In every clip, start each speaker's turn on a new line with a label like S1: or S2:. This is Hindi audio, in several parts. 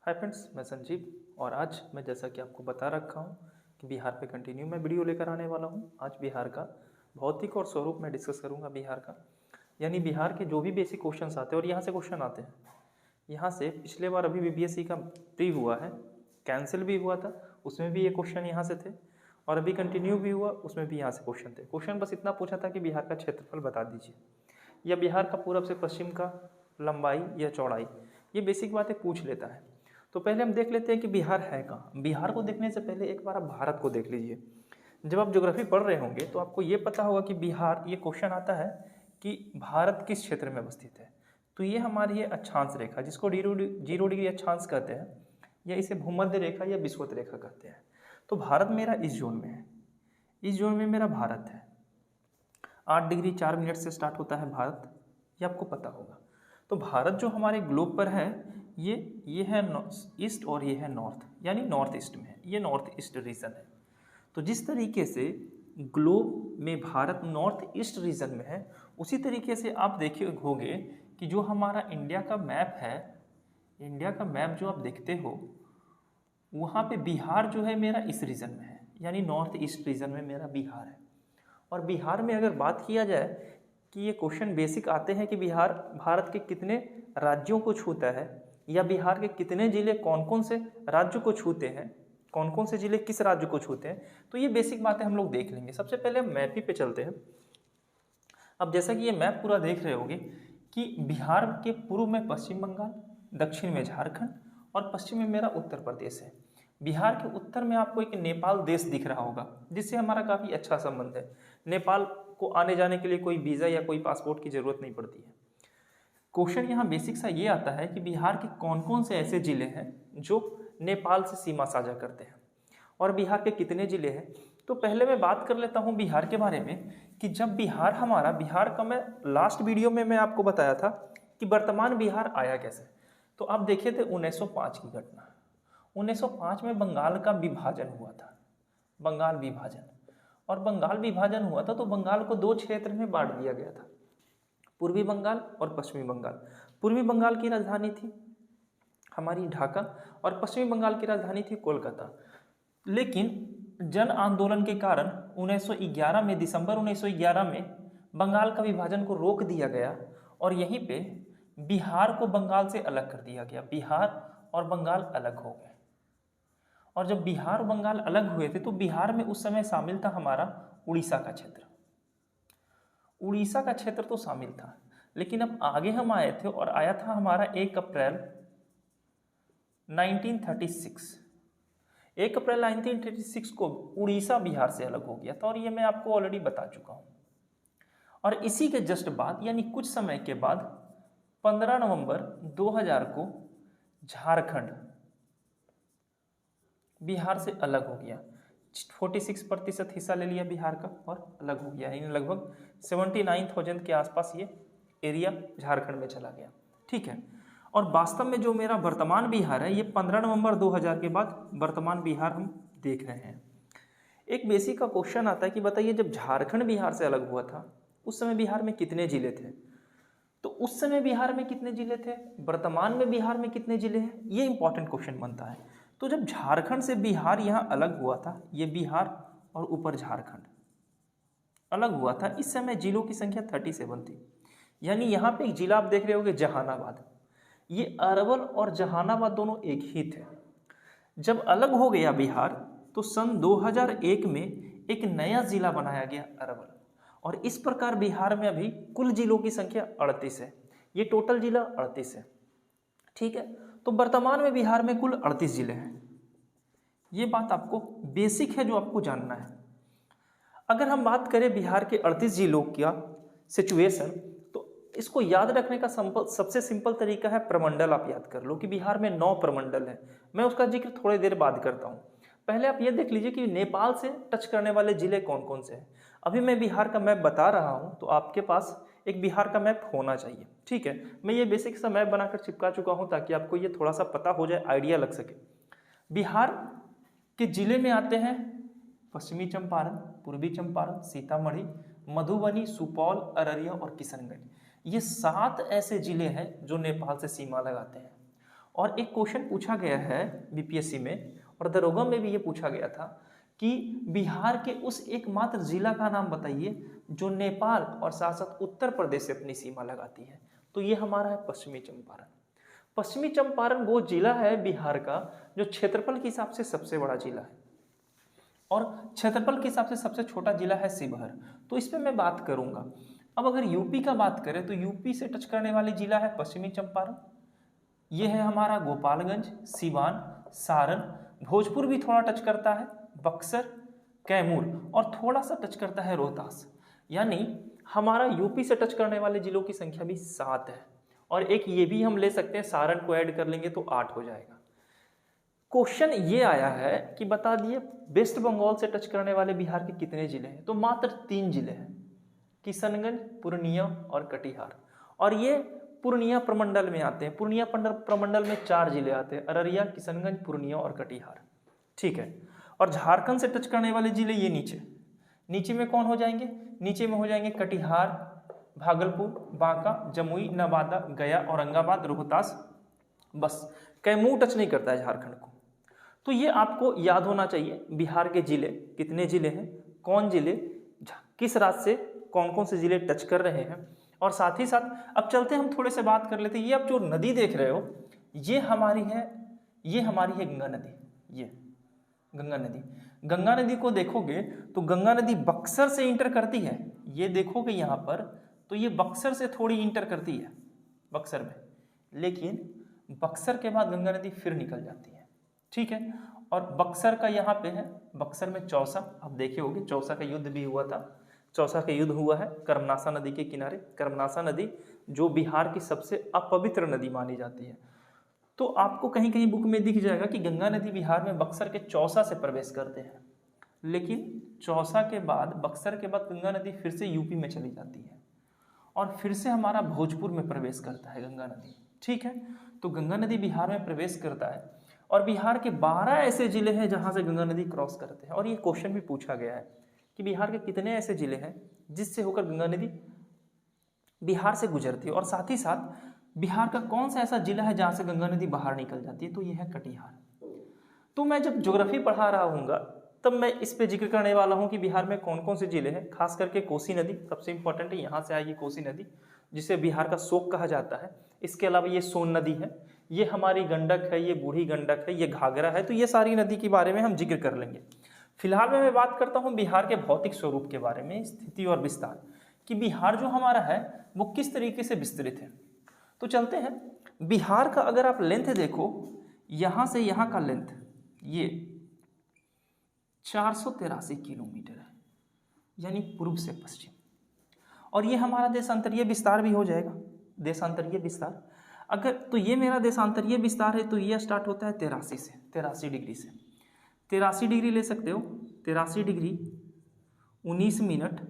S1: हाय फ्रेंड्स, मैं संजीव और आज मैं जैसा कि आपको बता रखा हूँ कि बिहार पे कंटिन्यू मैं वीडियो लेकर आने वाला हूँ। आज बिहार का भौतिक और स्वरूप में डिस्कस करूँगा बिहार का, यानी बिहार के जो भी बेसिक क्वेश्चंस आते हैं और यहाँ से क्वेश्चन आते हैं। यहाँ से पिछले बार अभी बीपीएससी का प्री हुआ है, कैंसिल भी हुआ था, उसमें भी ये क्वेश्चन यहाँ से थे और अभी कंटिन्यू भी हुआ, उसमें भी यहाँ से क्वेश्चन थे। क्वेश्चन बस इतना पूछा था कि बिहार का क्षेत्रफल बता दीजिए या बिहार का पूरब से पश्चिम का लंबाई या चौड़ाई, ये बेसिक बातें पूछ लेता है। तो पहले हम देख लेते हैं कि बिहार है कहाँ। बिहार को देखने से पहले एक बार आप भारत को देख लीजिए। जब आप ज्योग्राफी पढ़ रहे होंगे तो आपको ये पता होगा कि बिहार, ये क्वेश्चन आता है कि भारत किस क्षेत्र में अवस्थित है। तो ये हमारी है अक्षांश रेखा, जिसको 0 डिग्री अक्षांश कहते हैं, या इसे भूमध्य रेखा या विषुवत रेखा कहते हैं। तो भारत मेरा इस जोन में है, इस जोन में मेरा भारत है। 8 डिग्री 4 मिनट से स्टार्ट होता है भारत, ये आपको पता होगा। तो भारत जो हमारे ग्लोब पर है ये है ईस्ट और ये है नॉर्थ, यानी नॉर्थ ईस्ट में है, ये नॉर्थ ईस्ट रीजन है। तो जिस तरीके से ग्लोब में भारत नॉर्थ ईस्ट रीजन में है, उसी तरीके से आप देखे होंगे कि जो हमारा इंडिया का मैप है, इंडिया का मैप जो आप देखते हो, वहाँ पे बिहार जो है मेरा इस रीजन में है, यानी नॉर्थ ईस्ट रीजन में मेरा बिहार है। और बिहार में अगर बात किया जाए कि ये क्वेश्चन बेसिक आते हैं कि बिहार भारत के कितने राज्यों को छूता है, या बिहार के कितने जिले कौन कौन से राज्य को छूते हैं, कौन कौन से जिले किस राज्य को छूते हैं, तो ये बेसिक बातें हम लोग देख लेंगे। सबसे पहले हम मैप ही पे चलते हैं। अब जैसा कि ये मैप पूरा देख रहे होंगे कि बिहार के पूर्व में पश्चिम बंगाल, दक्षिण में झारखंड और पश्चिम में मेरा उत्तर प्रदेश है। बिहार के उत्तर में आपको एक नेपाल देश दिख रहा होगा, जिससे हमारा काफ़ी अच्छा संबंध है। नेपाल को आने जाने के लिए कोई वीज़ा या कोई पासपोर्ट की ज़रूरत नहीं पड़ती है। क्वेश्चन यहाँ बेसिक सा ये आता है कि बिहार के कौन कौन से ऐसे ज़िले हैं जो नेपाल से सीमा साझा करते हैं, और बिहार के कितने ज़िले हैं। तो पहले मैं बात कर लेता हूँ बिहार के बारे में कि जब बिहार का मैं लास्ट वीडियो में मैं आपको बताया था कि वर्तमान बिहार आया कैसे। तो आप देखे थे 1905 की घटना। 1905 में बंगाल का विभाजन हुआ था, बंगाल विभाजन। और बंगाल विभाजन हुआ था तो बंगाल को दो क्षेत्र में बांट दिया गया था, पूर्वी बंगाल और पश्चिमी बंगाल। पूर्वी बंगाल की राजधानी थी हमारी ढाका और पश्चिमी बंगाल की राजधानी थी कोलकाता। लेकिन जन आंदोलन के कारण 1911 में, दिसंबर 1911 में बंगाल का विभाजन को रोक दिया गया और यहीं पे बिहार को बंगाल से अलग कर दिया गया। बिहार और बंगाल अलग हो गए। और जब बिहार और बंगाल अलग हुए थे तो बिहार में उस समय शामिल था हमारा उड़ीसा का क्षेत्र। उड़ीसा का क्षेत्र तो शामिल था, लेकिन अब आगे हम आए थे और आया था हमारा 1 अप्रैल 1936। 1 अप्रैल 1936 को उड़ीसा बिहार से अलग हो गया था, और ये मैं आपको ऑलरेडी बता चुका हूँ। और इसी के जस्ट बाद, यानी कुछ समय के बाद, 15 नवंबर 2000 को झारखंड बिहार से अलग हो गया। 46% हिस्सा ले लिया बिहार का और अलग हो गया, यानी लगभग 79,000 के आसपास ये एरिया झारखंड में चला गया। ठीक है। और वास्तव में जो मेरा वर्तमान बिहार है, ये 15 नवंबर 2000 के बाद वर्तमान बिहार हम देख रहे हैं। एक बेसिक का क्वेश्चन आता है कि बताइए, जब झारखंड बिहार से अलग हुआ था उस समय बिहार में कितने जिले थे। तो उस समय बिहार में कितने जिले थे, वर्तमान में बिहार में कितने जिले हैं, ये इंपॉर्टेंट क्वेश्चन बनता है। तो जब झारखंड से बिहार यहाँ अलग हुआ था, ये बिहार और ऊपर झारखंड अलग हुआ था, इस समय जिलों की संख्या 37 थी। यानी यहाँ पे एक जिला आप देख रहे होगे जहानाबाद, ये अरवल और जहानाबाद दोनों एक ही थे। जब अलग हो गया बिहार तो सन 2001 में एक नया जिला बनाया गया अरवल, और इस प्रकार बिहार में अभी कुल जिलों की संख्या 38 है। ये टोटल जिला 38 है। ठीक है। तो वर्तमान में बिहार में कुल 38 जिले हैं। ये बात आपको बेसिक है जो आपको जानना है। अगर हम बात करें बिहार के 38 जिलों का सिचुएशन, तो इसको याद रखने का सबसे सिंपल तरीका है प्रमंडल। आप याद कर लो कि बिहार में 9 प्रमंडल है। मैं उसका जिक्र थोड़ी देर बाद करता हूँ। पहले आप ये देख लीजिए कि नेपाल से टच करने वाले जिले कौन कौन से हैं। अभी मैं बिहार का मैप बता रहा हूँ, तो आपके पास एक बिहार का मैप होना चाहिए। ठीक है। मैं ये बेसिक सा मैप बनाकर चिपका चुका हूँ ताकि आपको ये थोड़ा सा पता हो जाए, आइडिया लग सके। बिहार के जिले में आते हैं पश्चिमी चंपारण, पूर्वी चंपारण, सीतामढ़ी, मधुबनी, सुपौल, अररिया और किशनगंज। ये 7 ऐसे जिले हैं जो नेपाल से सीमा लगाते हैं। और एक क्वेश्चन पूछा गया है बीपीएससी में और दरोगा में भी ये पूछा गया था कि बिहार के उस एकमात्र जिला का नाम बताइए जो नेपाल और साथ साथ उत्तर प्रदेश से अपनी सीमा लगाती है। तो ये हमारा है पश्चिमी चंपारण। पश्चिमी चंपारण वो जिला है बिहार का जो क्षेत्रफल के हिसाब से सबसे बड़ा जिला है और क्षेत्रफल के हिसाब से सबसे छोटा जिला है शिवहर। तो इस पर मैं बात करूंगा। अब अगर यूपी का बात करें तो यूपी से टच करने वाली जिला है पश्चिमी चंपारण, ये है हमारा गोपालगंज, सिवान, सारण, भोजपुर भी थोड़ा टच करता है, बक्सर, कैमूर और थोड़ा सा टच करता है रोहतास। यानी हमारा यूपी से टच करने वाले जिलों की संख्या भी 7 है और एक ये भी हम ले सकते हैं, सारण को ऐड कर लेंगे तो 8 हो जाएगा। क्वेश्चन ये आया है कि बता दिए वेस्ट बंगाल से टच करने वाले बिहार के कितने जिले हैं। तो मात्र 3 जिले हैं, किशनगंज, पूर्णिया और कटिहार। और ये पूर्णिया प्रमंडल में आते हैं। पूर्णिया प्रमंडल में 4 जिले आते हैं, अररिया, किशनगंज, पूर्णिया और कटिहार। ठीक है। और झारखंड से टच करने वाले जिले ये नीचे में कौन हो जाएंगे? नीचे में हो जाएंगे कटिहार, भागलपुर, बांका, जमुई, नवादा, गया, औरंगाबाद, रोहतास। बस कैमूर टच नहीं करता है झारखंड को। तो ये आपको याद होना चाहिए बिहार के जिले कितने जिले हैं, कौन जिले किस राज्य से कौन कौन से जिले टच कर रहे हैं। और साथ ही साथ अब चलते हैं हम थोड़े से बात कर लेते हैं। ये आप जो नदी देख रहे हो ये हमारी है गंगा नदी। ये गंगा नदी को देखोगे तो गंगा नदी बक्सर से इंटर करती है। ये देखोगे यहाँ पर तो ये बक्सर से थोड़ी इंटर करती है बक्सर में, लेकिन बक्सर के बाद गंगा नदी फिर निकल जाती है। ठीक है। और बक्सर का यहाँ पे है, बक्सर में चौसा, आप देखे होंगे चौसा का युद्ध भी हुआ था। चौसा का युद्ध हुआ है कर्मनासा नदी के किनारे। कर्मनासा नदी जो बिहार की सबसे अपवित्र नदी मानी जाती है। तो आपको कहीं कहीं बुक में दिख जाएगा कि गंगा नदी बिहार में बक्सर के चौसा से प्रवेश करते हैं, लेकिन चौसा के बाद बक्सर के बाद गंगा नदी फिर से यूपी में चली जाती है और फिर से हमारा भोजपुर में प्रवेश करता है गंगा नदी। ठीक है। तो गंगा नदी बिहार में प्रवेश करता है और बिहार के 12 ऐसे जिले हैं जहां से गंगा नदी क्रॉस करते हैं। और ये क्वेश्चन भी पूछा गया है कि बिहार के कितने ऐसे जिले हैं जिससे होकर गंगा नदी बिहार से गुजरती है, और साथ ही साथ बिहार का कौन सा ऐसा जिला है जहां से गंगा नदी बाहर निकल जाती है। तो यह है कटिहार। तो मैं जब ज्योग्राफी पढ़ा रहा हूँगा तब मैं इस पे जिक्र करने वाला हूँ कि बिहार में कौन कौन से जिले हैं। खास करके कोसी नदी सबसे इंपॉर्टेंट है, यहाँ से आएगी कोसी नदी जिसे बिहार का शोक कहा जाता है। इसके अलावा ये सोन नदी है, ये हमारी गंडक है, ये बूढ़ी गंडक है, ये घाघरा है। तो ये सारी नदी के बारे में हम जिक्र कर लेंगे। फिलहाल में मैं बात करता हूँ बिहार के भौतिक स्वरूप के बारे में, स्थिति और विस्तार, कि बिहार जो हमारा है वो किस तरीके से विस्तृत है। तो चलते हैं। बिहार का अगर आप लेंथ देखो, यहाँ से यहाँ का लेंथ ये 483 किलोमीटर है, यानी पूर्व से पश्चिम। और ये हमारा देशांतरीय विस्तार भी हो जाएगा। देशांतरीय विस्तार अगर तो ये मेरा देशांतरीय विस्तार है तो ये स्टार्ट होता है 83 डिग्री से। 83 डिग्री ले सकते हो, 83 डिग्री 19 मिनट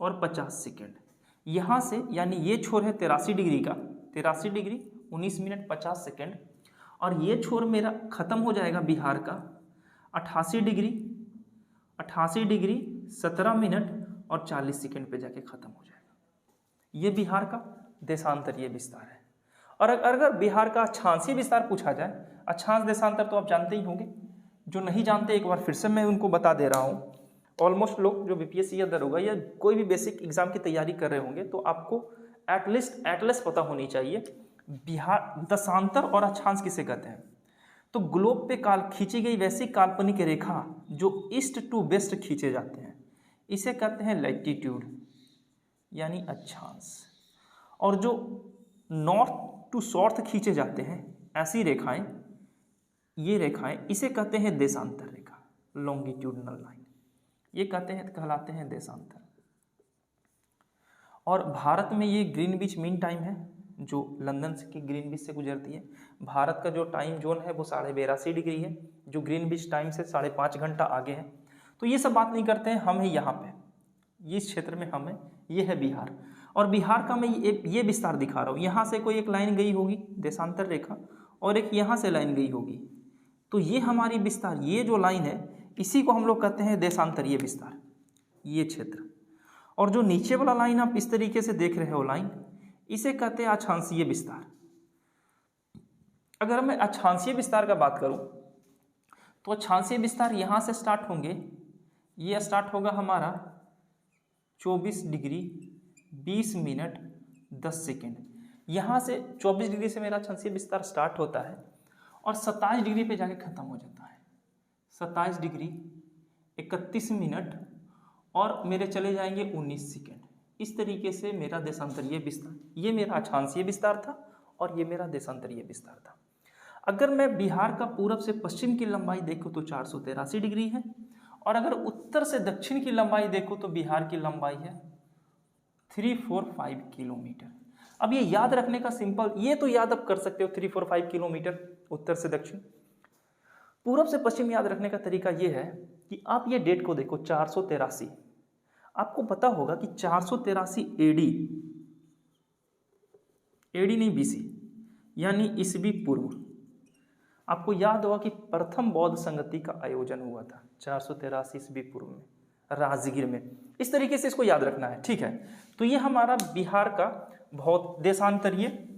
S1: और 50 सेकेंड यहाँ से, यानी ये छोर है 83 डिग्री का, 83 डिग्री 19 मिनट 50 सेकेंड। और ये छोर मेरा खत्म हो जाएगा बिहार का 88 डिग्री 17 मिनट और 40 सेकेंड पे जाके खत्म हो जाएगा। ये बिहार का देशांतरीय विस्तार है। और अगर बिहार का अक्षांशीय विस्तार पूछा जाए, अक्षांश देशांतर तो आप जानते ही होंगे, जो नहीं जानते एक बार फिर से मैं उनको बता दे रहा हूँ। ऑलमोस्ट लोग जो बीपीएससी या दरोगा या कोई भी बेसिक एग्जाम की तैयारी कर रहे होंगे तो आपको एटलीस्ट एटलस पता होनी चाहिए। बिहार दशांतर और अक्षांश किसे कहते हैं? तो ग्लोब पे खींची गई वैसी काल्पनिक रेखा जो ईस्ट टू वेस्ट खींचे जाते हैं, इसे कहते हैं लैटिट्यूड यानी अक्षांश। और जो नॉर्थ टू साउथ खींचे जाते हैं ऐसी रेखाएं, ये रेखाएं इसे कहते हैं देशांतर रेखा, लॉन्गिट्यूडनल लाइन, ये कहलाते हैं देशांतर। और भारत में ये ग्रीनविच मीन टाइम है जो लंदन की ग्रीनविच से गुजरती है। भारत का जो टाइम जोन है वो 82.5 डिग्री है, जो ग्रीनविच टाइम से 5.5 घंटा आगे है। तो ये सब बात नहीं करते हैं, हम हैं यहाँ पे, इस क्षेत्र में हम हैं, ये है बिहार। और बिहार का मैं ये विस्तार दिखा रहा हूँ। यहाँ से कोई एक लाइन गई होगी देशांतर रेखा और एक यहाँ से लाइन गई होगी, तो ये हमारी विस्तार, ये जो लाइन है इसी को हम लोग कहते हैं देशांतरीय विस्तार, ये क्षेत्र। और जो नीचे वाला लाइन आप इस तरीके से देख रहे हो लाइन, इसे कहते हैं अक्षांशीय विस्तार। अगर मैं अक्षांशीय विस्तार का बात करूं तो अक्षांशीय विस्तार यहां से स्टार्ट होंगे, ये स्टार्ट होगा हमारा 24 डिग्री 20 मिनट 10 सेकेंड। यहाँ से 24 डिग्री से मेरा अक्षांशीय विस्तार स्टार्ट होता है और 27 डिग्री पे जाके खत्म हो जाता है। 27 डिग्री 31 मिनट और मेरे चले जाएंगे 19 सेकेंड। इस तरीके से मेरा देशांतरीय विस्तार, ये मेरा अक्षांशीय विस्तार था और ये मेरा देशांतरीय विस्तार था। अगर मैं बिहार का पूरब से पश्चिम की लंबाई देखूँ तो 483 डिग्री है और अगर उत्तर से दक्षिण की लंबाई देखो तो बिहार की लंबाई है 345 किलोमीटर। अब ये याद रखने का सिंपल, ये तो याद आप कर सकते हो 345 किलोमीटर उत्तर से दक्षिण। पूरब से पश्चिम याद रखने का तरीका ये है कि आप ये डेट को देखो 483, आपको पता होगा कि 483 एडी, एडी नहीं बीसी, यानी ईसवी पूर्व। आपको याद होगा कि प्रथम बौद्ध संगति का आयोजन हुआ था 483 ईस्वी पूर्व में राजगीर में। इस तरीके से इसको याद रखना है, ठीक है। तो ये हमारा बिहार का बहुत देशांतरीय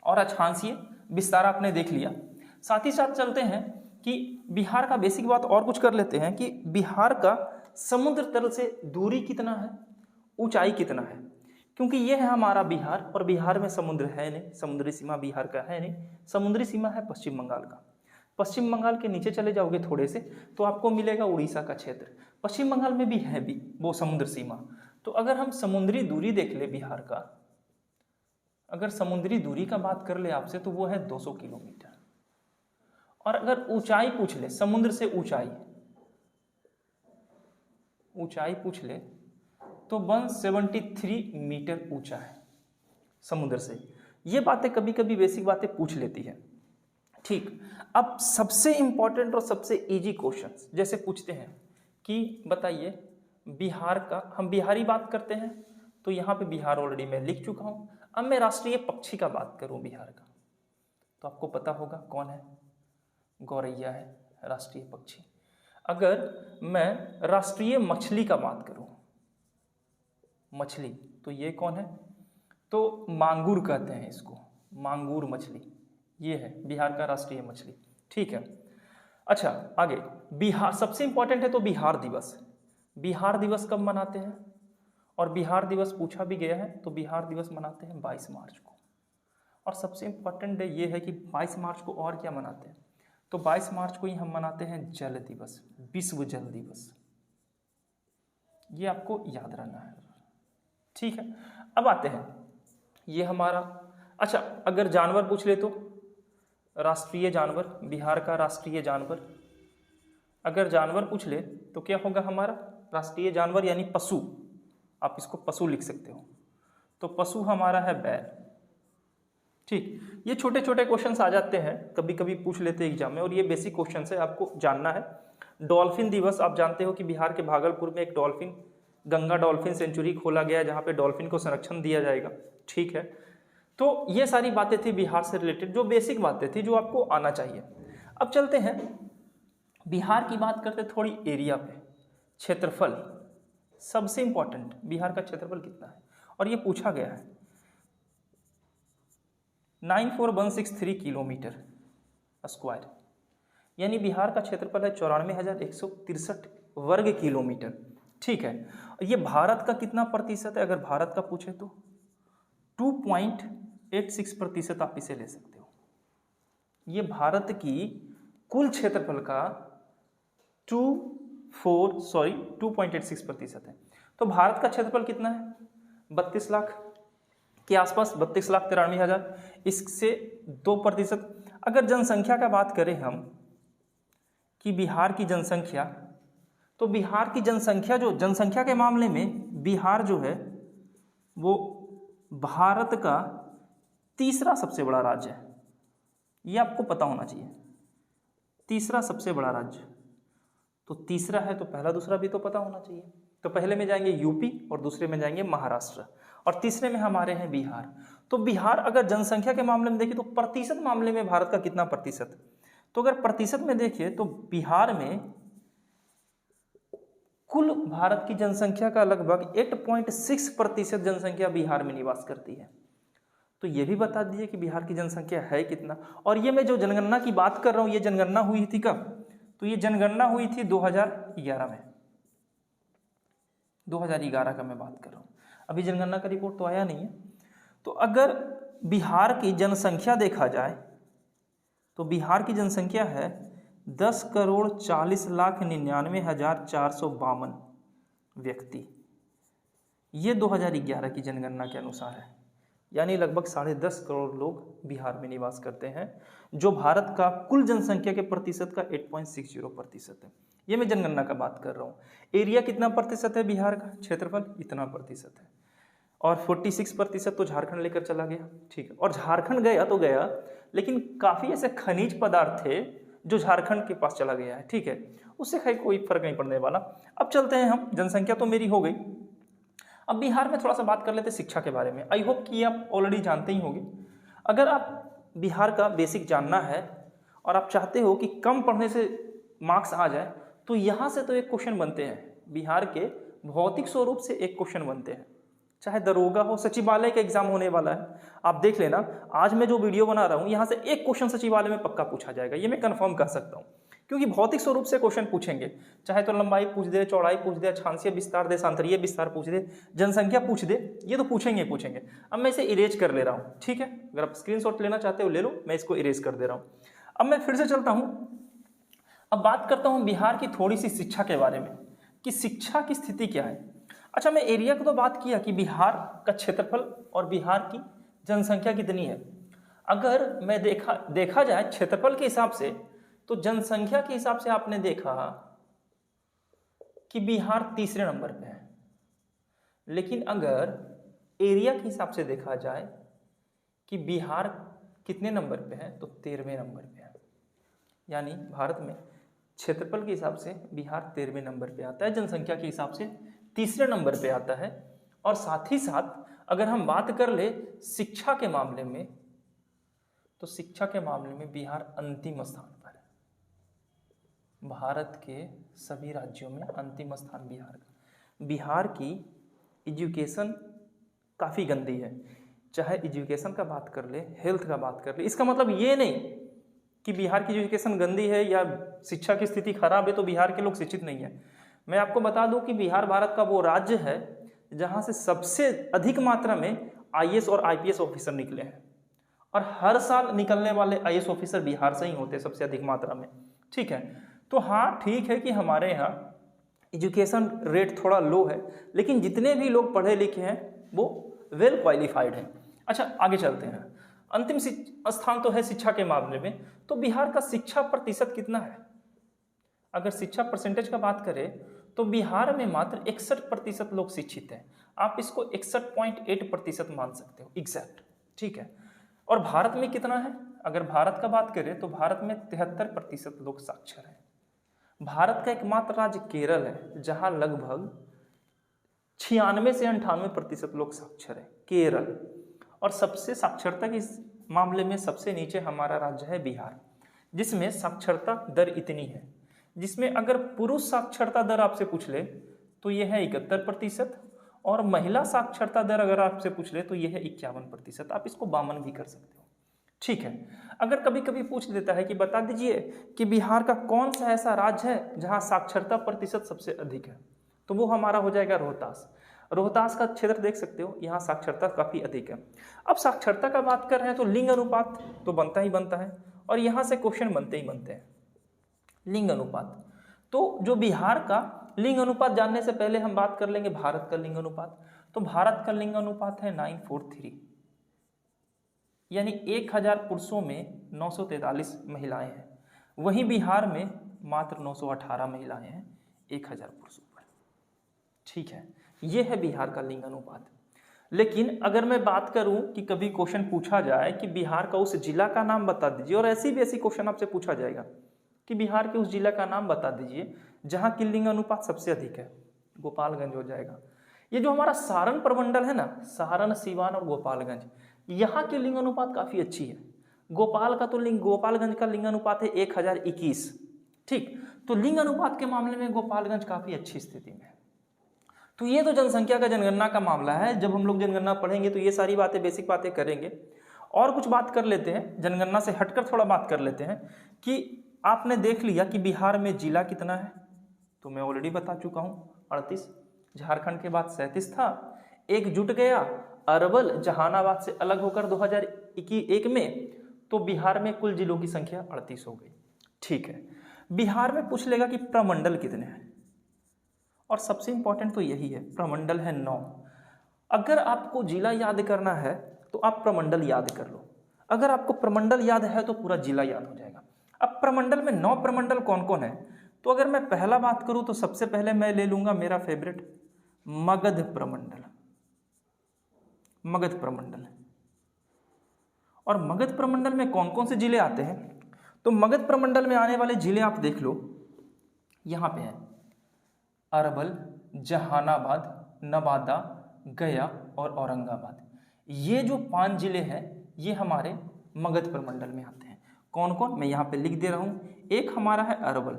S1: और अक्षांशीय विस्तार आपने देख लिया। साथ ही साथ चलते हैं कि बिहार का बेसिक बात और कुछ कर लेते हैं कि बिहार का समुद्र तल से दूरी कितना है, ऊंचाई कितना है, क्योंकि ये है हमारा बिहार और बिहार में समुद्र है नहीं, समुद्री सीमा बिहार का है नहीं, समुद्री सीमा है पश्चिम बंगाल का। पश्चिम बंगाल के नीचे चले जाओगे थोड़े से तो आपको मिलेगा उड़ीसा का क्षेत्र, पश्चिम बंगाल में भी है भी वो समुद्र सीमा। तो अगर हम समुद्री दूरी देख ले बिहार का, अगर समुद्री दूरी का बात कर ले आपसे तो वो है 200 किलोमीटर। और अगर ऊंचाई पूछ ले, समुद्र से ऊंचाई, ऊंचाई पूछ ले तो 173 मीटर ऊंचा है समुद्र से। ये बातें कभी कभी बेसिक बातें पूछ लेती है, ठीक। अब सबसे इंपॉर्टेंट और सबसे इजी क्वेश्चंस जैसे पूछते हैं कि बताइए बिहार का, हम बिहारी बात करते हैं तो यहाँ पे बिहार ऑलरेडी मैं लिख चुका हूँ। अब मैं राष्ट्रीय पक्षी का बात करूँ बिहार का, तो आपको पता होगा कौन है, गौरैया है राष्ट्रीय पक्षी। अगर मैं राष्ट्रीय मछली का बात करूँ, मछली, तो ये कौन है, तो मांगूर कहते हैं इसको, मांगूर मछली, ये है बिहार का राष्ट्रीय मछली, ठीक है। अच्छा आगे, बिहार सबसे इंपॉर्टेंट है तो बिहार दिवस। बिहार दिवस कब मनाते हैं, और बिहार दिवस पूछा भी गया है तो बिहार दिवस मनाते हैं 22 मार्च को। और सबसे इंपॉर्टेंट डे ये है कि 22 मार्च को और क्या मनाते हैं, तो 22 मार्च को ही हम मनाते हैं जल दिवस, विश्व जल दिवस। ये आपको याद रहना है, ठीक है। अब आते हैं ये हमारा, अच्छा अगर जानवर पूछ ले तो राष्ट्रीय जानवर, बिहार का राष्ट्रीय जानवर, अगर जानवर पूछ ले तो क्या होगा हमारा राष्ट्रीय जानवर यानी पशु, आप इसको पशु लिख सकते हो, तो पशु हमारा है बैल, ठीक। ये छोटे छोटे क्वेश्चंस आ जाते हैं, कभी कभी पूछ लेते हैं एग्जाम में, और ये बेसिक क्वेश्चन है, आपको जानना है। डॉल्फिन दिवस, आप जानते हो कि बिहार के भागलपुर में एक डॉल्फिन, गंगा डॉल्फिन सेंचुरी खोला गया है जहाँ पे डॉल्फिन को संरक्षण दिया जाएगा, ठीक है। तो ये सारी बातें थी बिहार से रिलेटेड, जो बेसिक बातें थी जो आपको आना चाहिए। अब चलते हैं बिहार की बात करते थोड़ी एरिया पे, क्षेत्रफल सबसे इंपॉर्टेंट, बिहार का क्षेत्रफल कितना है, और ये पूछा गया है 94163 किलोमीटर स्क्वायर, यानी बिहार का क्षेत्रफल है 94,163 वर्ग किलोमीटर, ठीक है। ये भारत का कितना प्रतिशत है, अगर भारत का पूछे तो 2.86% आप इसे ले सकते हो। ये भारत की कुल क्षेत्रफल का 2.86% है। तो भारत का क्षेत्रफल कितना है, 32 लाख के आसपास, 32,93,000, इससे 2%। अगर जनसंख्या का बात करें हम कि बिहार की जनसंख्या, तो बिहार की जनसंख्या, जो जनसंख्या के मामले में बिहार जो है वो भारत का तीसरा सबसे बड़ा राज्य है, ये आपको पता होना चाहिए, तीसरा सबसे बड़ा राज्य। तो तीसरा है तो पहला दूसरा भी तो पता होना चाहिए। तो पहले में जाएंगे यूपी और दूसरे में जाएंगे महाराष्ट्र, और तीसरे में हमारे हैं बिहार। तो बिहार अगर जनसंख्या के मामले में देखिए तो प्रतिशत मामले में भारत का कितना प्रतिशत, तो अगर प्रतिशत में देखिए तो बिहार में कुल भारत की जनसंख्या का लगभग 8.6% जनसंख्या बिहार में निवास करती है। तो ये भी बता दीजिए कि बिहार की जनसंख्या है कितना। और ये मैं जो जनगणना की बात कर रहा हूँ, ये जनगणना हुई थी कब? तो ये जनगणना हुई थी 2011 में, 2011 का मैं बात कर रहा हूँ। अभी जनगणना का रिपोर्ट तो आया नहीं है। तो अगर बिहार की जनसंख्या देखा जाए तो बिहार की जनसंख्या है 10,40,99,452 व्यक्ति। ये 2011 की जनगणना के अनुसार है, यानी लगभग 10.5 करोड़ लोग बिहार में निवास करते हैं, जो भारत का कुल जनसंख्या के प्रतिशत का 8.60% है। ये मैं जनगणना का बात कर रहा हूँ। एरिया कितना प्रतिशत है बिहार का? क्षेत्रफल इतना प्रतिशत है। और 46% तो झारखंड लेकर चला गया, ठीक है। और झारखंड गया तो गया, लेकिन काफ़ी ऐसे खनिज पदार्थ थे जो झारखंड के पास चला गया है, ठीक है। उससे खैर कोई फर्क नहीं पड़ने वाला। अब चलते हैं हम, जनसंख्या तो मेरी हो गई। अब बिहार में थोड़ा सा बात कर लेते हैं शिक्षा के बारे में। आई होप कि आप ऑलरेडी जानते ही होंगे। अगर आप बिहार का बेसिक जानना है और आप चाहते हो कि कम पढ़ने से मार्क्स आ जाए, तो यहाँ से तो एक क्वेश्चन बनते हैं, बिहार के भौतिक स्वरूप से एक क्वेश्चन बनते हैं। चाहे दरोगा हो, सचिवालय का एग्जाम होने वाला है, आप देख लेना। आज मैं जो वीडियो बना रहा हूँ, यहाँ से एक क्वेश्चन सचिवालय में पक्का पूछा जाएगा, ये मैं कंफर्म कर सकता हूँ, क्योंकि भौतिक स्वरूप से क्वेश्चन पूछेंगे। चाहे तो लंबाई पूछ दे, चौड़ाई पूछ दे, अक्षांशीय विस्तार, देशांतरीय विस्तार पूछ दे, जनसंख्या पूछ दे, ये तो पूछेंगे। अब मैं इसे इरेज कर ले रहा हूँ, ठीक है। अगर आप स्क्रीनशॉट लेना चाहते हो ले लो, मैं इसको इरेज कर दे रहा हूँ। अब मैं फिर से चलता हूँ। अब बात करता हूँ बिहार की थोड़ी सी शिक्षा के बारे में, कि शिक्षा की स्थिति क्या है। अच्छा, मैं एरिया को तो बात किया कि बिहार का क्षेत्रफल और बिहार की जनसंख्या कितनी है। अगर मैं देखा जाए क्षेत्रफल के हिसाब से, तो जनसंख्या के हिसाब से आपने देखा कि बिहार तीसरे नंबर पे है। लेकिन अगर एरिया के हिसाब से देखा जाए कि बिहार कितने नंबर पे है, तो 13वें नंबर पे है। यानी भारत में क्षेत्रफल के हिसाब से बिहार 13वें नंबर पे आता है, जनसंख्या के हिसाब से तीसरे नंबर पे आता है। और साथ ही साथ अगर हम बात कर ले शिक्षा के मामले में, तो शिक्षा के मामले में बिहार अंतिम स्थान पर है। भारत के सभी राज्यों में अंतिम स्थान बिहार का। बिहार की एजुकेशन काफ़ी गंदी है। चाहे एजुकेशन का बात कर ले, हेल्थ का बात कर ले, इसका मतलब ये नहीं कि बिहार की एजुकेशन गंदी है या शिक्षा की स्थिति खराब है तो बिहार के लोग शिक्षित नहीं है। मैं आपको बता दूं कि बिहार भारत का वो राज्य है जहां से सबसे अधिक मात्रा में आईएएस और आईपीएस ऑफिसर निकले हैं, और हर साल निकलने वाले आईएएस ऑफिसर बिहार से ही होते हैं सबसे अधिक मात्रा में, ठीक है। तो हाँ, ठीक है कि हमारे यहाँ एजुकेशन रेट थोड़ा लो है, लेकिन जितने भी लोग पढ़े लिखे हैं वो वेल क्वालिफाइड हैं। अच्छा, आगे चलते हैं। अंतिम स्थान तो है शिक्षा के मामले में। तो बिहार का शिक्षा प्रतिशत कितना है? अगर शिक्षा परसेंटेज का बात करें तो बिहार में मात्र 61% लोग शिक्षित हैं। आप इसको 61.8% मान सकते हो एग्जैक्ट, ठीक है। और भारत में कितना है? अगर भारत का बात करें तो भारत में 73% लोग साक्षर हैं। भारत का एकमात्र राज्य केरल है जहां लगभग 96 से 98% लोग साक्षर हैं, केरल। और सबसे साक्षरता के मामले में सबसे नीचे हमारा राज्य है बिहार, जिसमें साक्षरता दर इतनी है, जिसमें अगर पुरुष साक्षरता दर आपसे पूछ ले तो यह है 71%, और महिला साक्षरता दर अगर आपसे पूछ ले तो यह है 51%। आप इसको 52 भी कर सकते हो, ठीक है। अगर कभी कभी पूछ लेता है कि बता दीजिए कि बिहार का कौन सा ऐसा राज्य है जहां साक्षरता प्रतिशत सबसे अधिक है, तो वो हमारा हो जाएगा रोहतास। रोहतास का क्षेत्र देख सकते हो, यहाँ साक्षरता काफ़ी अधिक है। अब साक्षरता का बात कर रहे हैं तो लिंग अनुपात तो बनता ही बनता है, और यहाँ से क्वेश्चन बनते ही बनते हैं। लिंग अनुपात, तो जो बिहार का लिंग अनुपात जानने से पहले हम बात कर लेंगे भारत का लिंग अनुपात। तो भारत का लिंग अनुपात है 943, यानी 1000 पुरुषों में 943 महिलाएं हैं। वहीं बिहार में मात्र 918 महिलाएं हैं 1000 पुरुषों पर, ठीक है। यह है बिहार का लिंग अनुपात। लेकिन अगर मैं बात करूं कि कभी क्वेश्चन पूछा जाए कि बिहार का उस जिला का नाम बता दीजिए, और ऐसी भी ऐसी क्वेश्चन आपसे पूछा जाएगा कि बिहार के उस जिला का नाम बता दीजिए जहां की लिंग अनुपात सबसे अधिक है, गोपालगंज हो जाएगा। ये जो हमारा सारण प्रमंडल है ना, सारण, सीवान और गोपालगंज, यहाँ की लिंग अनुपात काफ़ी अच्छी है। गोपालगंज का लिंग अनुपात है 1021, ठीक। तो लिंग अनुपात के मामले में गोपालगंज काफ़ी अच्छी स्थिति में है। तो ये तो जनसंख्या का जनगणना का मामला है। जब हम लोग जनगणना पढ़ेंगे तो ये सारी बातें, बेसिक बातें करेंगे। और कुछ बात कर लेते हैं, जनगणना से हटकर थोड़ा बात कर लेते हैं कि आपने देख लिया कि बिहार में जिला कितना है, तो मैं ऑलरेडी बता चुका हूँ 38। झारखंड के बाद 37 था, एक जुट गया अरवल जहानाबाद से अलग होकर 2001 में, तो बिहार में कुल जिलों की संख्या 38 हो गई। ठीक है, बिहार में पूछ लेगा कि प्रमंडल कितने हैं, और सबसे इंपॉर्टेंट तो यही है, प्रमंडल है 9। अगर आपको जिला याद करना है तो आप प्रमंडल याद कर लो, अगर आपको प्रमंडल याद है तो पूरा जिला याद हो जाएगा। अब प्रमंडल में 9 प्रमंडल कौन कौन है, तो अगर मैं पहला बात करूं तो सबसे पहले मैं ले लूंगा मेरा फेवरेट मगध प्रमंडल। मगध प्रमंडल, और मगध प्रमंडल में कौन कौन से जिले आते हैं, तो मगध प्रमंडल में आने वाले जिले आप देख लो, यहां पे है अरवल, जहानाबाद, नवादा, गया और औरंगाबाद। ये जो 5 जिले हैं ये हमारे मगध प्रमंडल में आते हैं। कौन कौन, मैं यहाँ पे लिख दे रहा हूँ। एक हमारा है अरवल,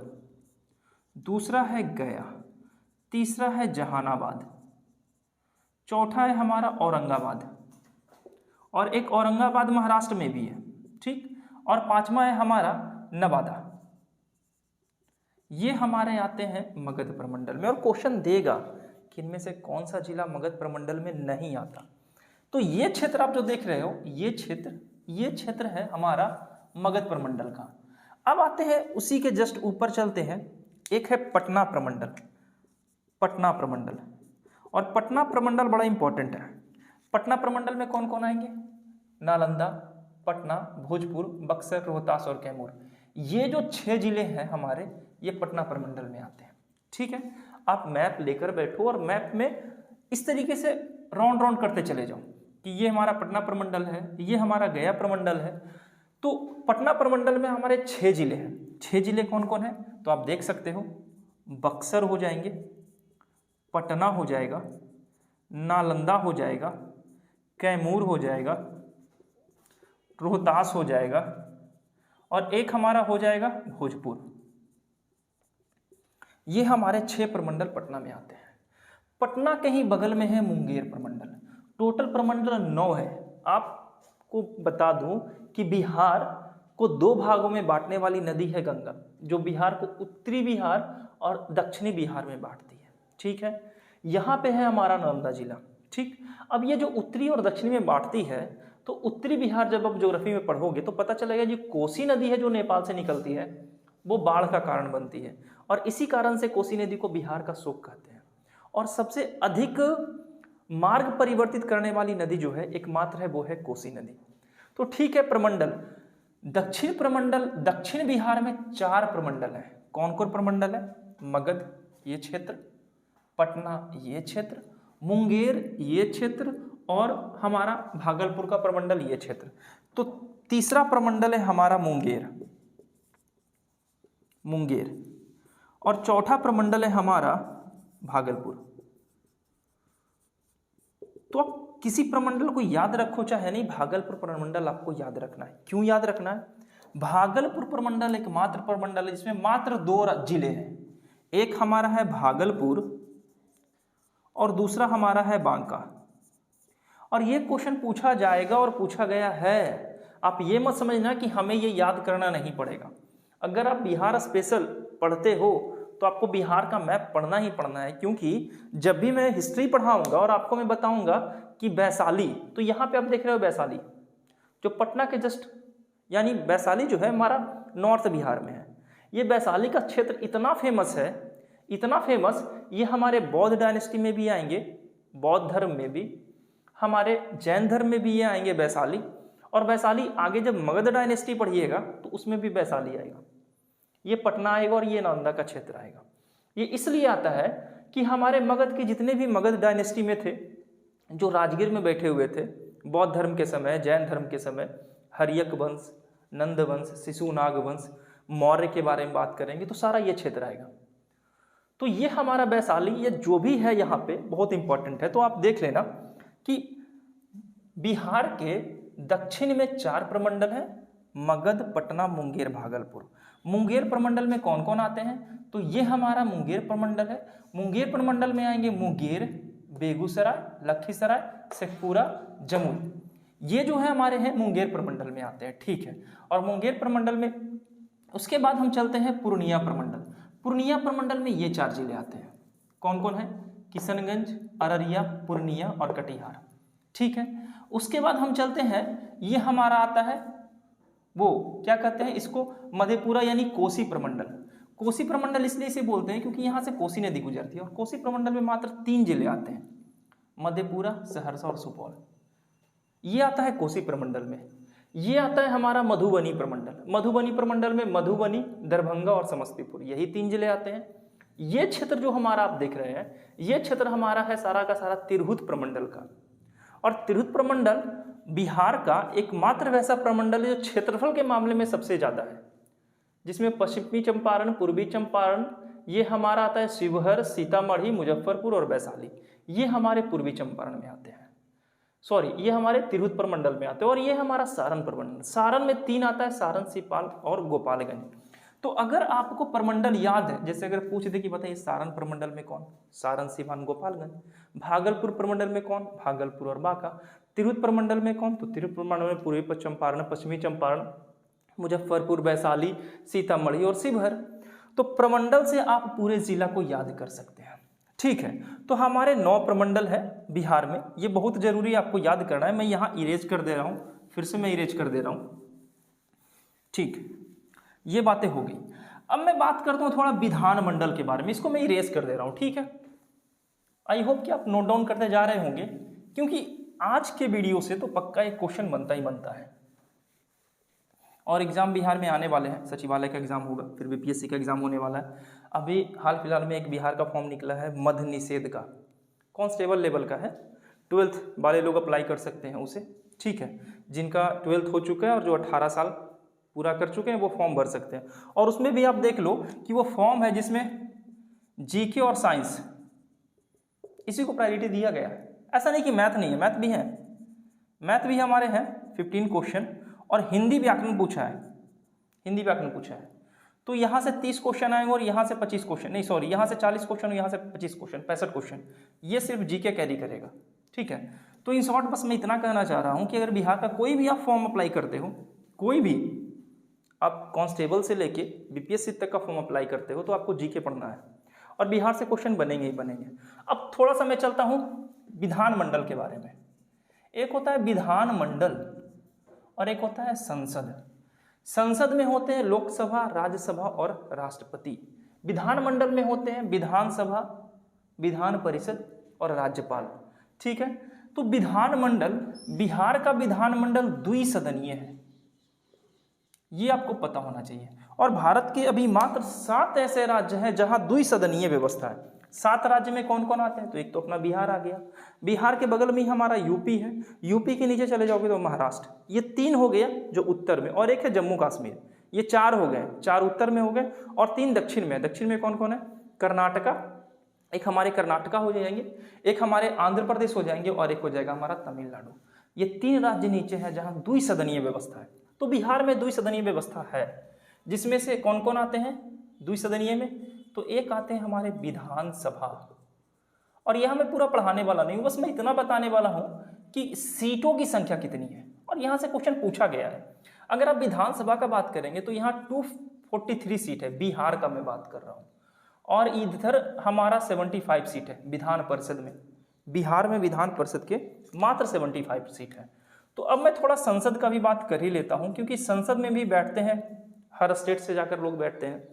S1: दूसरा है गया, तीसरा है जहानाबाद, चौथा है हमारा औरंगाबाद, और एक औरंगाबाद महाराष्ट्र में भी है, ठीक, और 5वां है हमारा नवादा। ये हमारे आते हैं मगध प्रमंडल में, और क्वेश्चन देगा कि इनमें से कौन सा जिला मगध प्रमंडल में नहीं आता। तो ये क्षेत्र आप जो देख रहे हो, ये क्षेत्र है हमारा मगध प्रमंडल का। अब आते हैं उसी के जस्ट ऊपर चलते हैं, एक है पटना प्रमंडल। पटना प्रमंडल, और पटना प्रमंडल बड़ा इंपॉर्टेंट है। पटना प्रमंडल में कौन कौन आएंगे, नालंदा, पटना, भोजपुर, बक्सर, रोहतास और कैमूर। ये जो 6 जिले हैं हमारे, ये पटना प्रमंडल में आते हैं। ठीक है, आप मैप लेकर बैठो और मैप में इस तरीके से राउंड राउंड करते चले जाओ कि ये हमारा पटना प्रमंडल है, ये हमारा गया प्रमंडल है। तो पटना प्रमंडल में हमारे 6 जिले हैं। 6 जिले कौन कौन है, तो आप देख सकते हो, बक्सर हो जाएंगे, पटना हो जाएगा, नालंदा हो जाएगा, कैमूर हो जाएगा, रोहतास हो जाएगा, और एक हमारा हो जाएगा भोजपुर। ये हमारे 6 प्रमंडल पटना में आते हैं। पटना के ही बगल में है मुंगेर प्रमंडल। टोटल प्रमंडल 9 है। आपको बता दूं कि बिहार को 2 भागों में बांटने वाली नदी है गंगा, जो बिहार को उत्तरी बिहार और दक्षिणी बिहार में बांटती है। ठीक है, यहाँ पे है हमारा नालंदा जिला। ठीक, अब ये जो उत्तरी और दक्षिणी में बांटती है, तो उत्तरी बिहार जब आप ज्योग्राफी में पढ़ोगे तो पता चलेगा जो कोसी नदी है जो नेपाल से निकलती है, वो बाढ़ का कारण बनती है, और इसी कारण से कोसी नदी को बिहार का शोक कहते हैं। और सबसे अधिक मार्ग परिवर्तित करने वाली नदी जो है एकमात्र है, वो है कोसी नदी। तो ठीक है, प्रमंडल, दक्षिण प्रमंडल, दक्षिण बिहार में 4 प्रमंडल है। कौन कौन प्रमंडल है, मगध ये क्षेत्र, पटना ये क्षेत्र, मुंगेर ये क्षेत्र, और हमारा भागलपुर का प्रमंडल ये क्षेत्र। तो तीसरा प्रमंडल है हमारा मुंगेर, और चौथा प्रमंडल है हमारा भागलपुर। तो आप किसी प्रमंडल को याद रखो चाहे नहीं, भागलपुर प्रमंडल आपको याद रखना है। क्यों याद रखना है, भागलपुर प्रमंडल एकमात्र प्रमंडल है जिसमें मात्र 2 जिले हैं। एक हमारा है भागलपुर और दूसरा हमारा है बांका। और ये क्वेश्चन पूछा जाएगा और पूछा गया है। आप ये मत समझना कि हमें ये याद करना नहीं पड़ेगा। अगर आप बिहार स्पेशल पढ़ते हो तो आपको बिहार का मैप पढ़ना ही पढ़ना है, क्योंकि जब भी मैं हिस्ट्री पढ़ाऊंगा और आपको मैं बताऊंगा कि वैशाली, तो यहाँ पे आप देख रहे हो वैशाली जो पटना के जस्ट, यानी वैशाली जो है हमारा नॉर्थ बिहार में है। ये वैशाली का क्षेत्र इतना फेमस है, इतना फेमस, ये हमारे बौद्ध डायनेस्टी में भी आएंगे, बौद्ध धर्म में भी, हमारे जैन धर्म में भी ये आएंगे वैशाली। और वैशाली आगे जब मगध डायनेस्टी पढ़िएगा तो उसमें भी वैशाली आएगा। ये पटना आएगा और ये नालंदा का क्षेत्र आएगा। ये इसलिए आता है कि हमारे मगध के जितने भी मगध डायनेस्टी में थे, जो राजगीर में बैठे हुए थे बौद्ध धर्म के समय, जैन धर्म के समय, हर्यक वंश, नंद वंश, शिशुनाग वंश, मौर्य के बारे में बात करेंगे तो सारा ये क्षेत्र आएगा। तो ये हमारा वैशाली, ये जो भी है यहाँ पे बहुत इंपॉर्टेंट है। तो आप देख लेना कि बिहार के दक्षिण में 4 प्रमंडल हैं, मगध, पटना, मुंगेर, भागलपुर। मुंगेर प्रमंडल में कौन कौन आते हैं? तो ये हमारा मुंगेर प्रमंडल है। मुंगेर प्रमंडल में आएंगे मुंगेर, बेगूसराय, लखीसराय, शेखपुरा, जमुई। ये जो है हमारे हैं मुंगेर प्रमंडल में आते हैं, ठीक है। और मुंगेर प्रमंडल में उसके बाद हम चलते हैं पूर्णिया प्रमंडल। पूर्णिया प्रमंडल में ये 4 जिले आते हैं। कौन कौन है? किशनगंज, अररिया, पूर्णिया और कटिहार, ठीक है। उसके बाद हम चलते हैं, ये हमारा आता है वो क्या कहते हैं इसको, मधेपुरा यानी कोसी प्रमंडल। कोसी प्रमंडल इसलिए इसे बोलते हैं क्योंकि यहाँ से कोसी नदी गुजरती है और कोसी प्रमंडल में मात्र 3 जिले आते हैं, मधेपुरा, सहरसा और सुपौल। ये आता है कोसी प्रमंडल में। ये आता है हमारा मधुबनी प्रमंडल। मधुबनी प्रमंडल में मधुबनी, दरभंगा और समस्तीपुर, यही 3 जिले आते हैं। ये क्षेत्र जो हमारा आप देख रहे हैं, ये क्षेत्र हमारा है सारा का सारा तिरहुत प्रमंडल का। और तिरहुत प्रमंडल बिहार का एकमात्र वैसा प्रमंडल है जो क्षेत्रफल के मामले में सबसे ज्यादा है, जिसमें पश्चिमी चंपारण, पूर्वी चंपारण, ये हमारा आता है शिवहर, सीतामढ़ी, मुजफ्फरपुर और वैशाली, ये हमारे पूर्वी चंपारण में आते हैं। सॉरी, ये हमारे तिरहुत प्रमंडल में आते हैं। और ये हमारा सारण प्रमंडल, सारण में 3 आता है, सारण, सीपाल और गोपालगंज। तो अगर आपको प्रमंडल याद है, जैसे अगर पूछ दे कि बताइए सारण प्रमंडल में कौन, सारण, सीवान, गोपालगंज। भागलपुर प्रमंडल में कौन, भागलपुर और बांका। तिरहुत प्रमंडल में कौन, तो तिरहुत प्रमंडल में पूर्वी चंपारण, पश्चिमी चंपारण, मुजफ्फरपुर, वैशाली, सीतामढ़ी और शिवहर। तो प्रमंडल से आप पूरे जिला को याद कर सकते हैं, ठीक है। तो हमारे 9 प्रमंडल है बिहार में, ये बहुत जरूरी आपको याद करना है। मैं यहाँ इरेज कर दे रहा हूँ, फिर से मैं इरेज कर दे रहा हूँ, ठीक। ये बातें हो गई। अब मैं बात करता हूँ थोड़ा विधानमंडल के बारे में, इसको मैं इरेज कर दे रहा हूँ, ठीक है। आई होप कि आप नोट डाउन करते जा रहे होंगे, क्योंकि आज के वीडियो से तो पक्का एक क्वेश्चन बनता ही बनता है। और एग्जाम बिहार में आने वाले हैं, सचिवालय का एग्जाम होगा, फिर बीपीएससी का एग्जाम होने वाला है। अभी हाल फिलहाल में एक बिहार का फॉर्म निकला है मद्य निषेध का, कांस्टेबल लेवल का है, 12th वाले लोग अप्लाई कर सकते हैं उसे, ठीक है। जिनका 12th हो चुका है और जो 18 साल पूरा कर चुके हैं वो फॉर्म भर सकते हैं। और उसमें भी आप देख लो कि वो फॉर्म है जिसमें जीके और साइंस इसी को प्रायोरिटी दिया गया है। ऐसा नहीं कि मैथ नहीं है, मैथ भी है, मैथ भी हमारे हैं 15 क्वेश्चन। और हिंदी व्याकरण पूछा है, हिंदी व्याकरण पूछा है। तो यहाँ से 30 क्वेश्चन आएंगे और यहाँ से 25 क्वेश्चन, नहीं सॉरी, यहाँ से 40 क्वेश्चन और यहाँ से 25 क्वेश्चन, 65 क्वेश्चन। ये सिर्फ जीके कैरी करेगा, ठीक है। तो इन शॉर्ट बस मैं इतना कहना चाह रहा हूँ कि अगर बिहार का कोई भी आप फॉर्म अप्लाई करते हो, कोई भी आप कांस्टेबल से लेके बीपीएससी तक का फॉर्म अप्लाई करते हो, तो आपको जीके पढ़ना है और बिहार से क्वेश्चन बनेंगे ही बनेंगे। अब थोड़ा सा मैं चलता हूँ विधानमंडल के बारे में। एक होता है विधानमंडल और एक होता है संसद। संसद में होते हैं लोकसभा, राज्यसभा और राष्ट्रपति। विधानमंडल में होते हैं विधानसभा, विधान परिषद और राज्यपाल, ठीक है। तो विधानमंडल, बिहार का विधानमंडल द्विसदनीय है, ये आपको पता होना चाहिए। और भारत के अभी मात्र 7 ऐसे राज्य हैं जहां द्विसदनीय व्यवस्था है। 7 राज्य में कौन कौन आते हैं? तो एक तो अपना बिहार आ गया, बिहार के बगल में ही हमारा यूपी है, यूपी के नीचे चले जाओगे तो महाराष्ट्र, ये 3 हो गया जो उत्तर में, और एक है जम्मू कश्मीर, ये 4 हो गए, 4 उत्तर में हो गए और 3 दक्षिण में। दक्षिण में कौन कौन है? कर्नाटका, एक हमारे कर्नाटका हो जाएंगे, एक हमारे आंध्र प्रदेश हो जाएंगे और एक हो जाएगा हमारा तमिलनाडु। ये 3 राज्य नीचे हैं जहां द्विसदनीय व्यवस्था है। तो बिहार में द्विसदनीय व्यवस्था है, जिसमें से कौन कौन आते हैं द्विसदनीय में? तो एक आते हैं हमारे विधानसभा। और यह मैं पूरा पढ़ाने वाला नहीं हूं, बस मैं इतना बताने वाला हूं कि सीटों की संख्या कितनी है और यहां से क्वेश्चन पूछा गया है। अगर आप विधानसभा का बात करेंगे तो यहाँ 243 सीट है, बिहार का मैं बात कर रहा हूं, और इधर हमारा 75 सीट है विधान परिषद में। बिहार में विधान परिषद के मात्र 75 सीट है। तो अब मैं थोड़ा संसद का भी बात कर ही लेता हूं, क्योंकि संसद में भी बैठते हैं, हर स्टेट से जाकर लोग बैठते हैं।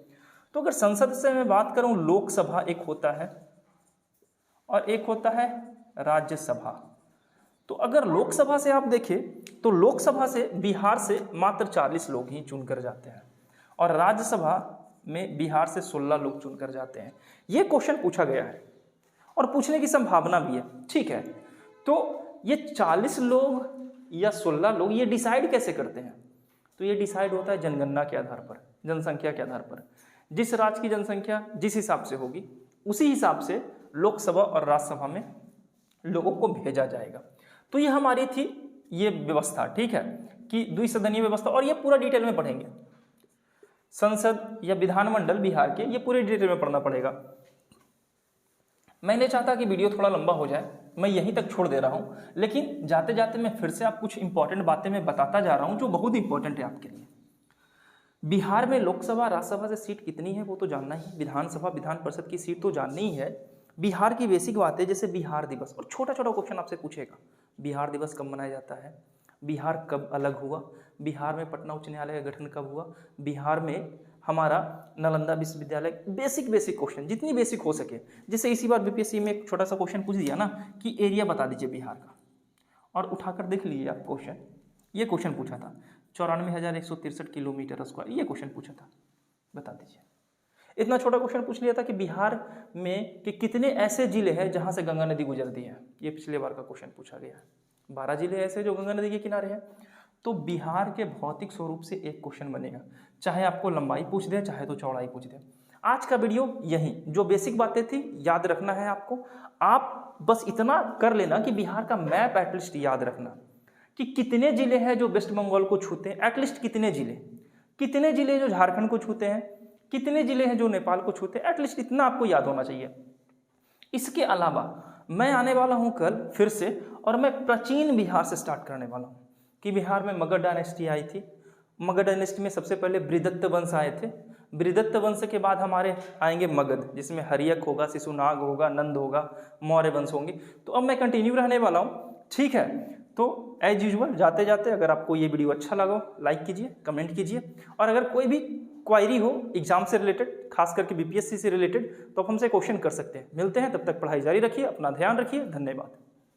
S1: तो अगर संसद से मैं बात करूं, लोकसभा एक होता है और एक होता है राज्यसभा। तो अगर लोकसभा से आप देखें तो लोकसभा से बिहार से मात्र 40 लोग ही चुनकर जाते हैं और राज्यसभा में बिहार से 16 लोग चुनकर जाते हैं। ये क्वेश्चन पूछा गया है और पूछने की संभावना भी है, ठीक है। तो ये 40 लोग या 16 लोग ये डिसाइड कैसे करते हैं? तो ये डिसाइड होता है जनगणना के आधार पर, जनसंख्या के आधार पर। जिस राज्य की जनसंख्या जिस हिसाब से होगी उसी हिसाब से लोकसभा और राज्यसभा में लोगों को भेजा जाएगा। तो ये हमारी थी ये व्यवस्था, ठीक है, कि द्विसदनीय व्यवस्था, और ये पूरा डिटेल में पढ़ेंगे। संसद या विधानमंडल बिहार के, ये पूरे डिटेल में पढ़ना पड़ेगा। मैं नहीं चाहता कि वीडियो थोड़ा लंबा हो जाए, मैं यहीं तक छोड़ दे रहा हूँ, लेकिन जाते जाते मैं फिर से आप कुछ इंपॉर्टेंट बातें मैं बताता जा रहा हूँ जो बहुत इंपॉर्टेंट है आपके लिए। बिहार में लोकसभा राज्यसभा से सीट कितनी है वो तो जानना ही, विधानसभा विधान परिषद की सीट तो जाननी ही है। बिहार की बेसिक बातें जैसे बिहार दिवस, और छोटा छोटा क्वेश्चन आपसे पूछेगा, बिहार दिवस कब मनाया जाता है, बिहार कब अलग हुआ, बिहार में पटना उच्च न्यायालय का गठन कब हुआ, बिहार में हमारा नालंदा विश्वविद्यालय, बेसिक क्वेश्चन जितनी बेसिक हो सके। जैसे इसी बार बीपीएससी में एक छोटा सा क्वेश्चन पूछ दिया ना कि एरिया बता दीजिए बिहार का, और उठाकर देख लीजिए आप क्वेश्चन, ये क्वेश्चन पूछा था 94,163 किलोमीटर स्क्वायर, ये क्वेश्चन पूछा था, बता दीजिए। इतना छोटा क्वेश्चन पूछ लिया था कि बिहार में कि कितने ऐसे जिले हैं जहां से गंगा नदी गुजरती है, ये पिछले बार का क्वेश्चन पूछा गया है। 12 जिले ऐसे जो गंगा नदी के किनारे हैं। तो बिहार के भौतिक स्वरूप से एक क्वेश्चन बनेगा, चाहे आपको लंबाई पूछ दे चाहे तो चौड़ाई पूछ दे। आज का वीडियो यही, जो बेसिक बातें थी याद रखना है आपको, आप बस इतना कर लेना कि बिहार का मैप एटलीस्ट याद रखना कि कितने जिले हैं जो वेस्ट बंगाल को छूते हैं, एटलीस्ट कितने जिले जो झारखंड को छूते हैं, कितने जिले हैं जो नेपाल को छूते हैं, एटलीस्ट इतना आपको याद होना चाहिए। इसके अलावा मैं आने वाला हूं कल फिर से, और मैं प्राचीन बिहार से स्टार्ट करने वाला हूं कि बिहार में मगध डायनेस्टी आई थी। मगध डायनेस्टी में सबसे पहले बृहदत्त वंश आए थे। बृहदत्त वंश के बाद हमारे आएंगे मगध, जिसमें हरियक होगा, शिशुनाग होगा, नंद होगा, मौर्य वंश होंगे। तो अब मैं कंटिन्यू रहने वाला हूँ, ठीक है। तो एज यूजुअल जाते जाते अगर आपको ये वीडियो अच्छा लगा लाइक कीजिए, कमेंट कीजिए, और अगर कोई भी क्वायरी हो एग्जाम से रिलेटेड, खास करके बीपीएससी से रिलेटेड, तो आप हमसे क्वेश्चन कर सकते हैं। मिलते हैं, तब तक पढ़ाई जारी रखिए, अपना ध्यान रखिए, धन्यवाद।